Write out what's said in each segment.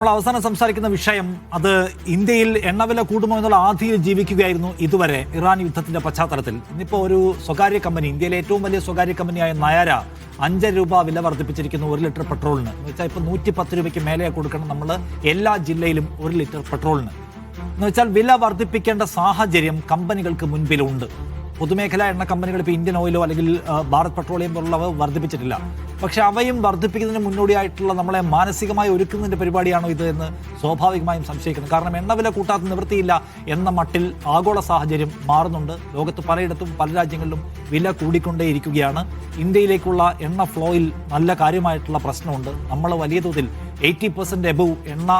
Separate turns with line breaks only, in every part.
നമ്മൾ അവസാനം സംസാരിക്കുന്ന വിഷയം അത് ഇന്ത്യയിൽ എണ്ണവില കൂടുമോ എന്നുള്ള ആധിയിൽ ജീവിക്കുകയായിരുന്നു ഇതുവരെ ഇറാൻ യുദ്ധത്തിന്റെ പശ്ചാത്തലത്തിൽ. ഇന്നിപ്പോൾ ഒരു സ്വകാര്യ കമ്പനി, ഇന്ത്യയിലെ ഏറ്റവും വലിയ സ്വകാര്യ കമ്പനിയായ നയാര 5 രൂപ വില വർദ്ധിപ്പിച്ചിരിക്കുന്നു 1 ലിറ്റർ പെട്രോളിന്. എന്ന് വെച്ചാൽ ഇപ്പോൾ 110 രൂപയ്ക്ക് മേലെ കൊടുക്കണം നമ്മൾ എല്ലാ ജില്ലയിലും 1 ലിറ്റർ പെട്രോളിന്. എന്ന് വെച്ചാൽ വില വർദ്ധിപ്പിക്കേണ്ട സാഹചര്യം കമ്പനികൾക്ക് മുൻപിലുണ്ട്. പൊതുമേഖലാ എണ്ണ കമ്പനികൾ ഇപ്പോൾ ഇന്ത്യൻ ഓയിലോ അല്ലെങ്കിൽ ഭാരത് പെട്രോളിയം പോലുള്ളവ വർദ്ധിപ്പിച്ചിട്ടില്ല. പക്ഷെ അവയും വർദ്ധിപ്പിക്കുന്നതിന് മുന്നോടിയായിട്ടുള്ള നമ്മളെ മാനസികമായി ഒരുക്കുന്നതിന്റെ പരിപാടിയാണോ ഇത് എന്ന് സ്വാഭാവികമായും സംശയിക്കുന്നു. കാരണം എണ്ണവില കൂട്ടാത്ത നിവൃത്തിയില്ല എന്ന മട്ടിൽ ആഗോള സാഹചര്യം മാറുന്നുണ്ട്. ലോകത്ത് പലയിടത്തും പല രാജ്യങ്ങളിലും വില കൂടിക്കൊണ്ടേയിരിക്കുകയാണ്. ഇന്ത്യയിലേക്കുള്ള എണ്ണ ഫ്ലോയിൽ നല്ല കാര്യമായിട്ടുള്ള പ്രശ്നമുണ്ട്. നമ്മൾ വലിയ തോതിൽ 80% എബവ് എണ്ണ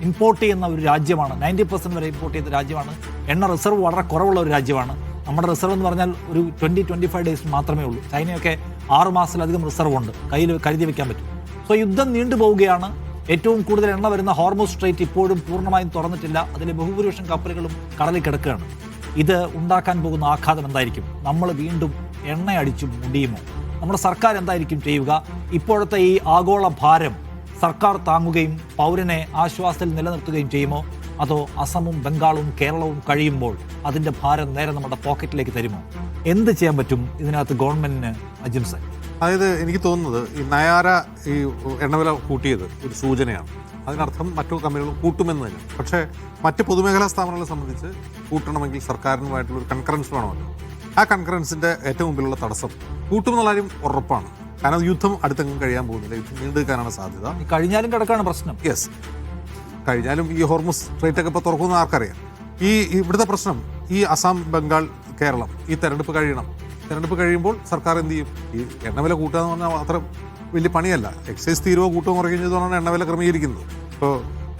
ഇമ്പോർട്ട് ചെയ്യുന്ന ഒരു രാജ്യമാണ്. 90% വരെ ഇമ്പോർട്ട് ചെയ്യുന്ന രാജ്യമാണ്. എണ്ണ റിസർവ് വളരെ കുറവുള്ള ഒരു രാജ്യമാണ്. നമ്മുടെ റിസർവ് എന്ന് പറഞ്ഞാൽ ഒരു 20-25 ഡേയ്സ് മാത്രമേ ഉള്ളൂ. ചൈനയൊക്കെ 6 മാസത്തിലധികം റിസർവ് ഉണ്ട്, കയ്യിൽ കരുതി വെക്കാൻ പറ്റും. സോ യുദ്ധം നീണ്ടുപോവുകയാണ്. ഏറ്റവും കൂടുതൽ എണ്ണ വരുന്ന ഹോർമുസ് സ്ട്രൈറ്റ് ഇപ്പോഴും പൂർണ്ണമായും തുറന്നിട്ടില്ല. അതിലെ ബഹുഭൂരിപക്ഷം കപ്പലുകളും കടലിൽ കിടക്കുകയാണ്. ഇത് ഉണ്ടാക്കാൻ പോകുന്ന ആഘാതം എന്തായിരിക്കും? നമ്മൾ വീണ്ടും എണ്ണയടിച്ചു മുടിയുമോ? നമ്മുടെ സർക്കാർ എന്തായിരിക്കും ചെയ്യുക? ഇപ്പോഴത്തെ ഈ ആഗോള ഭാരം സർക്കാർ താങ്ങുകയും പൗരനെ ആശ്വാസത്തിൽ നിലനിർത്തുകയും ചെയ്യുമോ? അതോ അസമും ബംഗാളും കേരളവും കഴിയുമ്പോൾ അതിൻ്റെ ഭാരം നേരെ നമ്മുടെ പോക്കറ്റിലേക്ക് തരുമോ? എന്ത് ചെയ്യാൻ പറ്റും ഇതിനകത്ത് ഗവൺമെന്റിന്? അജിംസ,
അതായത് എനിക്ക് തോന്നുന്നത് ഈ നയാര ഈ എണ്ണവില കൂട്ടിയത് ഒരു സൂചനയാണ്. അതിനർത്ഥം മറ്റു കമ്പനികൾ കൂട്ടുമെന്ന് തന്നെ. പക്ഷേ മറ്റ് പൊതുമേഖലാ സ്ഥാപനങ്ങളെ സംബന്ധിച്ച് കൂട്ടണമെങ്കിൽ സർക്കാരിനുമായിട്ടുള്ള ഒരു കൺകറൻസ് വേണമല്ലോ. ആ കൺകറൻസിൻ്റെ ഏറ്റവും മുമ്പിലുള്ള തടസ്സം കൂട്ടുമെന്നുള്ള കാര്യം ഉറപ്പാണ്. കാരണം യുദ്ധം അടുത്തെങ്കിലും കഴിയാൻ പോകുന്നില്ല. യുദ്ധം നീണ്ടു നിൽക്കാനാണ് സാധ്യത.
കഴിഞ്ഞാലും കിടക്കാണ് പ്രശ്നം.
യെസ്, കഴിഞ്ഞാലും ഈ ഹോർമുസ് സ്ട്രൈറ്റൊക്കെ ഇപ്പോൾ തുറക്കുന്ന ആർക്കറിയാം. ഇവിടുത്തെ പ്രശ്നം ഈ അസം, ബംഗാൾ, കേരളം ഈ തെരഞ്ഞെടുപ്പ് കഴിയണം. തെരഞ്ഞെടുപ്പ് കഴിയുമ്പോൾ സർക്കാർ എന്ത് ചെയ്യും? ഈ എണ്ണവില കൂട്ടുക എന്ന് പറഞ്ഞാൽ അത്ര വലിയ പണിയല്ല. എക്സൈസ് തീരുവോ കൂട്ടുകയോ കുറയ്ക്കുകയും ചെയ്തുകൊണ്ടാണ് എണ്ണവില ക്രമീകരിക്കുന്നത്. ഇപ്പോൾ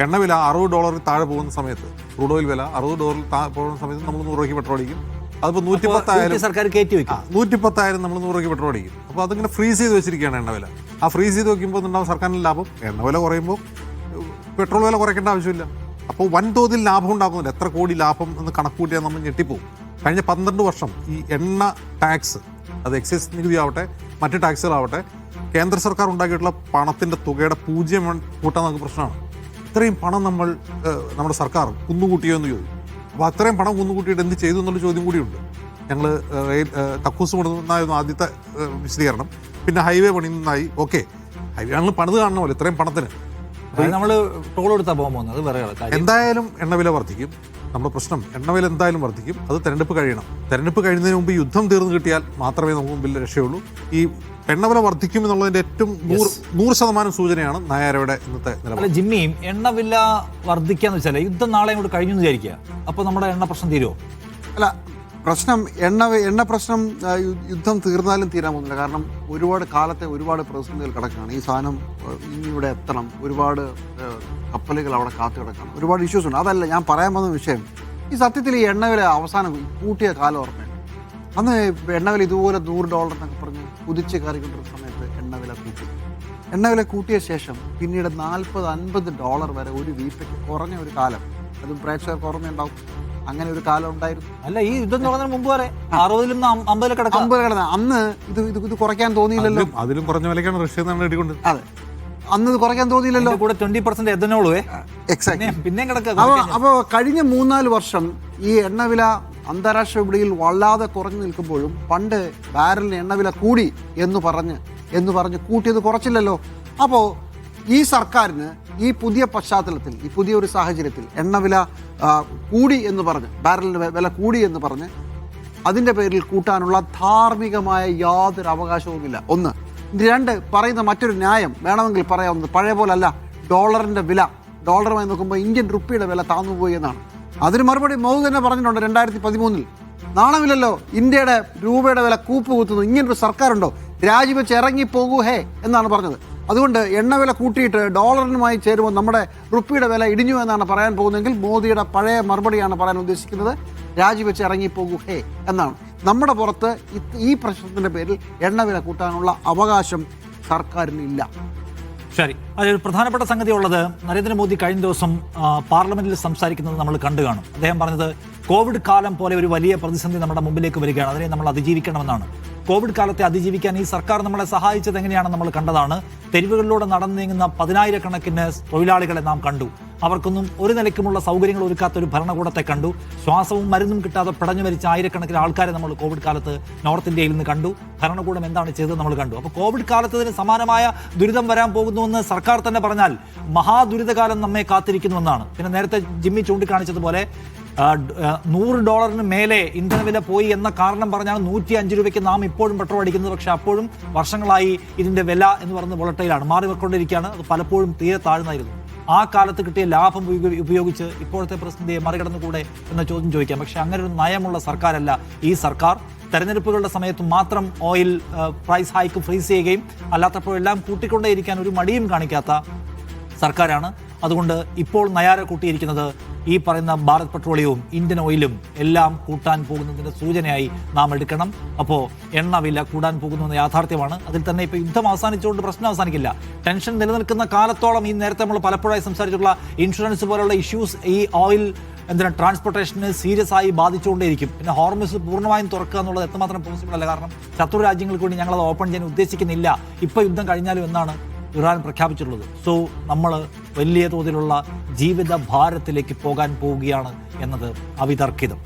എണ്ണവില $60 താഴെ പോകുന്ന സമയത്ത്, ക്രൂഡ് ഓയിൽ വില $60 താഴെ പോകുന്ന സമയത്ത് നമ്മൾ 100 രൂപയ്ക്ക് പെട്രോൾ അടിക്കും. അതിപ്പോൾ 110,000
സർക്കാർ കയറ്റി വയ്ക്കും.
110,000 നമ്മൾ 100 രൂപയ്ക്ക് പെട്രോൾ അടിക്കും. അപ്പോൾ അതിങ്ങനെ ഫ്രീസ് ചെയ്ത് വെച്ചിരിക്കുകയാണ് എണ്ണവില. ആ ഫ്രീസ് ചെയ്ത് വയ്ക്കുമ്പോൾ ഉണ്ടാവും സർക്കാരിന് ലാഭം. എണ്ണവില കുറയുമ്പോൾ പെട്രോൾ വില കുറയ്ക്കേണ്ട ആവശ്യമില്ല. അപ്പോൾ വൻതോതിൽ ലാഭം ഉണ്ടാക്കുന്നില്ല. എത്ര കോടി ലാഭം എന്ന് കണക്ക് കൂട്ടിയാൽ നമ്മൾ ഞെട്ടിപ്പോവും. കഴിഞ്ഞ 12 വർഷം ഈ എണ്ണ ടാക്സ്, അത് എക്സൈസ് നികുതി ആവട്ടെ മറ്റ് ടാക്സുകളാവട്ടെ, കേന്ദ്ര സർക്കാർ ഉണ്ടാക്കിയിട്ടുള്ള പണത്തിൻ്റെ തുകയുടെ 0 കൂട്ടാൻ നമുക്ക് പ്രശ്നമാണ്. ഇത്രയും പണം നമ്മുടെ സർക്കാർ കുന്നുകൂട്ടിയോ എന്ന് ചോദിക്കും. അപ്പോൾ അത്രയും പണം കുന്നുകൂട്ടിയിട്ട് എന്ത് ചെയ്തു എന്നുള്ള ചോദ്യം കൂടിയുണ്ട്. ഞങ്ങൾ കക്കൂസ് പണിതുന്നായിരുന്നു ആദ്യത്തെ വിശദീകരണം. പിന്നെ ഹൈവേ പണിയുന്നതായി. ഓക്കെ, ഹൈവേ ആണെങ്കിൽ പണിത് കാണണമല്ലോ ഇത്രയും പണത്തിന്.
നമ്മൾ ടോൾ എടുത്താൽ പോകാൻ പോകുന്നത് അത് വേറെ കാര്യം.
എന്തായാലും എണ്ണവില വർദ്ധിക്കും. നമ്മുടെ പ്രശ്നം എണ്ണവില എന്തായാലും വർദ്ധിക്കും. അത് തെരഞ്ഞെടുപ്പ് കഴിയണം. തെരഞ്ഞെടുപ്പ് കഴിയുന്നതിന് മുമ്പ് യുദ്ധം തീർന്നു കിട്ടിയാൽ മാത്രമേ നമുക്ക് മുമ്പിൽ രക്ഷയുള്ളൂ. ഈ എണ്ണവില വർദ്ധിക്കും എന്നുള്ളതിൻ്റെ ഏറ്റവും 100% സൂചനയാണ് നയാരയുടെ ഇന്നത്തെ നിലപാട്.
ജിമ്മിയും എണ്ണവില വർദ്ധിക്കാന്ന് വെച്ചാൽ യുദ്ധം നാളെ കൂടെ കഴിഞ്ഞു എന്ന് വിചാരിക്കുക. അപ്പോൾ നമ്മുടെ എണ്ണ പ്രശ്നം തീരുമോ?
അല്ല, പ്രശ്നം എണ്ണ പ്രശ്നം യുദ്ധം തീർന്നാലും തീരാൻ പോകുന്നില്ല. കാരണം ഒരുപാട് കാലത്തെ ഒരുപാട് പ്രതിസന്ധികൾ കിടക്കുകയാണ്. ഈ സാധനം ഇനി ഇവിടെ എത്തണം, ഒരുപാട് കപ്പലുകൾ അവിടെ കാത്തു കിടക്കണം, ഒരുപാട് ഇഷ്യൂസ് ഉണ്ട്. അതല്ല ഞാൻ പറയാൻ പോകുന്ന വിഷയം. ഈ സത്യത്തിൽ ഈ എണ്ണവില അവസാനം കൂട്ടിയ കാലം ഓർമ്മയുണ്ട്. അന്ന് എണ്ണവില ഇതുപോലെ $100 എന്നൊക്കെ പറഞ്ഞ് കുതിച്ച് കയറിക്കൊണ്ടിരുന്ന സമയത്ത് എണ്ണവില കൂട്ടിയ ശേഷം പിന്നീട് $40-50 വരെ ഒരു വീപ്പയ്ക്ക് കുറഞ്ഞ ഒരു കാലം, അതും പ്രേക്ഷകർക്ക് ഓർമ്മയുണ്ടാവും. അങ്ങനെ ഒരു കാലം ഉണ്ടായിരുന്നു.
അല്ല, ഈ യുദ്ധം തുടങ്ങുന്നതിന് മുമ്പ് വരെ 60 50
കിടന്ന അന്ന് ഇത് കുറയ്ക്കാൻ തോന്നിയില്ലല്ലോ.
അതിലും കുറഞ്ഞ വിലക്കാണ് റഷ്യ നേടിക്കൊണ്ട്.
അതെ, അന്ന് ഇത് കുറയ്ക്കാൻ തോന്നിയില്ലല്ലോ.
കൂടെ 20% എഥനോളുവേ
പിന്നെ അപ്പോൾ കഴിഞ്ഞ 3-4 വർഷം ഈ എണ്ണവില അന്താരാഷ്ട്ര വിപണിയിൽ വല്ലാതെ കുറഞ്ഞു നിൽക്കുമ്പോഴും പണ്ട് ബാരലിന് എണ്ണവില കൂടി എന്ന് പറഞ്ഞ് കൂട്ടിയത് കുറച്ചില്ലല്ലോ. അപ്പോൾ ഈ സർക്കാരിന് ഈ പുതിയ പശ്ചാത്തലത്തിൽ, ഈ പുതിയൊരു സാഹചര്യത്തിൽ എണ്ണവില കൂടി എന്ന് പറഞ്ഞ്, ബാരലിന് വില കൂടി എന്ന് പറഞ്ഞ് അതിൻ്റെ പേരിൽ കൂട്ടാനുള്ള ധാർമ്മികമായ യാതൊരു അവകാശവുമില്ല. 1. 2, പറയുന്ന മറ്റൊരു ന്യായം വേണമെങ്കിൽ പറയാവുന്നത് പഴയ പോലല്ല. ഡോളറിൻ്റെ വില, ഡോളറുമായി നോക്കുമ്പോൾ ഇന്ത്യൻ റുപ്പിയുടെ വില താന്നുപോയി എന്നാണ്. അതിന് മറുപടി മോദി തന്നെ പറഞ്ഞിട്ടുണ്ട് 2013. നാണമില്ലല്ലോ, ഇന്ത്യയുടെ രൂപയുടെ വില കൂപ്പ് കുത്തുന്നു, ഇങ്ങനൊരു സർക്കാരുണ്ടോ, രാജിവെച്ച് ഇറങ്ങിപ്പോകൂ ഹേ എന്നാണ് പറഞ്ഞത്. അതുകൊണ്ട് എണ്ണവില കൂട്ടിയിട്ട് ഡോളറിനുമായി ചേരുമ്പോൾ നമ്മുടെ റുപ്പിയുടെ വില ഇടിഞ്ഞു എന്നാണ് പറയാൻ പോകുന്നതെങ്കിൽ മോദിയുടെ പഴയ മറുപടിയാണ് പറയാൻ ഉദ്ദേശിക്കുന്നത്. രാജിവെച്ച് ഇറങ്ങിപ്പോകൂ ഹേ എന്നാണ്. നമ്മുടെ പുറത്ത് ഈ പ്രശ്നത്തിൻ്റെ പേരിൽ എണ്ണവില കൂട്ടാനുള്ള അവകാശം സർക്കാരിനില്ല.
ശരി. അതിൽ പ്രധാനപ്പെട്ട സംഗതി ഉള്ളത്, നരേന്ദ്രമോദി കഴിഞ്ഞ ദിവസം പാർലമെന്റിൽ സംസാരിക്കുന്നത് നമ്മൾ കണ്ടു കാണും. അദ്ദേഹം പറഞ്ഞത് കോവിഡ് കാലം പോലെ ഒരു വലിയ പ്രതിസന്ധി നമ്മുടെ മുമ്പിലേക്ക് വരികയാണ്, അതിനെ നമ്മൾ അതിജീവിക്കണമെന്നാണ്. കോവിഡ് കാലത്തെ അതിജീവിക്കാൻ ഈ സർക്കാർ നമ്മളെ സഹായിച്ചത് എങ്ങനെയാണെന്ന് നമ്മൾ കണ്ടതാണ്. തെരുവുകളിലൂടെ നടന്നു നീങ്ങുന്ന 10,000-കണക്കിന് തൊഴിലാളികളെ നാം കണ്ടു. അവർക്കൊന്നും ഒരു നിലയ്ക്കുമുള്ള സൗകര്യങ്ങൾ ഒരുക്കാത്ത ഒരു ഭരണകൂടത്തെ കണ്ടു. ശ്വാസവും മരുന്നും കിട്ടാതെ പിടഞ്ഞു മരിച്ച ആയിരക്കണക്കിന് ആൾക്കാരെ നമ്മൾ കോവിഡ് കാലത്ത് നോർത്ത് ഇന്ത്യയിൽ നിന്ന് കണ്ടു. ഭരണകൂടം എന്താണ് ചെയ്തത് നമ്മൾ കണ്ടു. അപ്പോൾ കോവിഡ് കാലത്തതിന് സമാനമായ ദുരിതം വരാൻ പോകുന്നുവെന്ന് സർക്കാർ തന്നെ പറഞ്ഞാൽ മഹാദുരിതകാലം നമ്മെ കാത്തിരിക്കുന്നുവെന്നാണ്. പിന്നെ നേരത്തെ ജിമ്മി ചൂണ്ടിക്കാണിച്ചതുപോലെ $100 മേലെ ഇന്ധനവില പോയി എന്ന കാരണം പറഞ്ഞാണ് 105 രൂപയ്ക്ക് നാം ഇപ്പോഴും പെട്രോൾ അടിക്കുന്നത്. പക്ഷേ അപ്പോഴും വർഷങ്ങളായി ഇതിന്റെ വില എന്ന് പറയുന്നത് വോളട്ടൈലാണ്, മാറിക്കൊണ്ടിരിക്കുകയാണ്. അത് പലപ്പോഴും തീരെ താഴ്ന്നായിരുന്നു. ആ കാലത്ത് കിട്ടിയ ലാഭം ഉപയോഗിച്ച് ഇപ്പോഴത്തെ പ്രതിസന്ധിയെ മറികടന്നുകൂടെ എന്ന ചോദ്യം ചോദിക്കാം. പക്ഷേ അങ്ങനെ ഒരു നയമുള്ള സർക്കാരല്ല ഈ സർക്കാർ. തെരഞ്ഞെടുപ്പുകളുടെ സമയത്ത് മാത്രം ഓയിൽ പ്രൈസ് ഹൈക്ക് ഫ്രീസ് ചെയ്യുകയും അല്ലാത്തപ്പോഴെല്ലാം കൂട്ടിക്കൊണ്ടേയിരിക്കാൻ ഒരു മടിയും കാണിക്കാത്ത സർക്കാരാണ്. അതുകൊണ്ട് ഇപ്പോൾ നയാര കൂട്ടിയിരിക്കുന്നത് ഈ പറയുന്ന ഭാരത് പെട്രോളിയവും ഇന്ത്യൻ ഓയിലും എല്ലാം കൂട്ടാൻ പോകുന്നതിൻ്റെ സൂചനയായി നാം എടുക്കണം. അപ്പോൾ എണ്ണ വില കൂടാൻ പോകുന്ന യാഥാർത്ഥ്യമാണ്. അതിൽ തന്നെ ഇപ്പോൾ യുദ്ധം അവസാനിച്ചുകൊണ്ട് പ്രശ്നം അവസാനിക്കില്ല. ടെൻഷൻ നിലനിൽക്കുന്ന കാലത്തോളം ഈ നേരത്തെ നമ്മൾ പലപ്പോഴായി സംസാരിച്ചിട്ടുള്ള ഇൻഷുറൻസ് പോലുള്ള ഇഷ്യൂസ് ഈ ഓയിൽ ട്രാൻസ്പോർട്ടേഷന് സീരിയസ് ആയി ബാധിച്ചുകൊണ്ടേയിരിക്കും. പിന്നെ ഹോർമുസ് പൂർണ്ണമായും തുറക്കുക എന്നുള്ളത് എത്രമാത്രം പോസിബിൾ അല്ല. കാരണം ശത്രു രാജ്യങ്ങൾക്ക് വേണ്ടി ഞങ്ങളത് ഓപ്പൺ ചെയ്യാൻ ഉദ്ദേശിക്കുന്നില്ല. ഇപ്പോൾ യുദ്ധം കഴിഞ്ഞാലും എന്നാണ് ഇറാൻ പ്രഖ്യാപിച്ചിട്ടുള്ളത്. സോ നമ്മൾ വലിയ തോതിലുള്ള ജീവിത ഭാരത്തിലേക്ക് പോകാൻ പോവുകയാണ് എന്നത് അവിതർക്കിതം.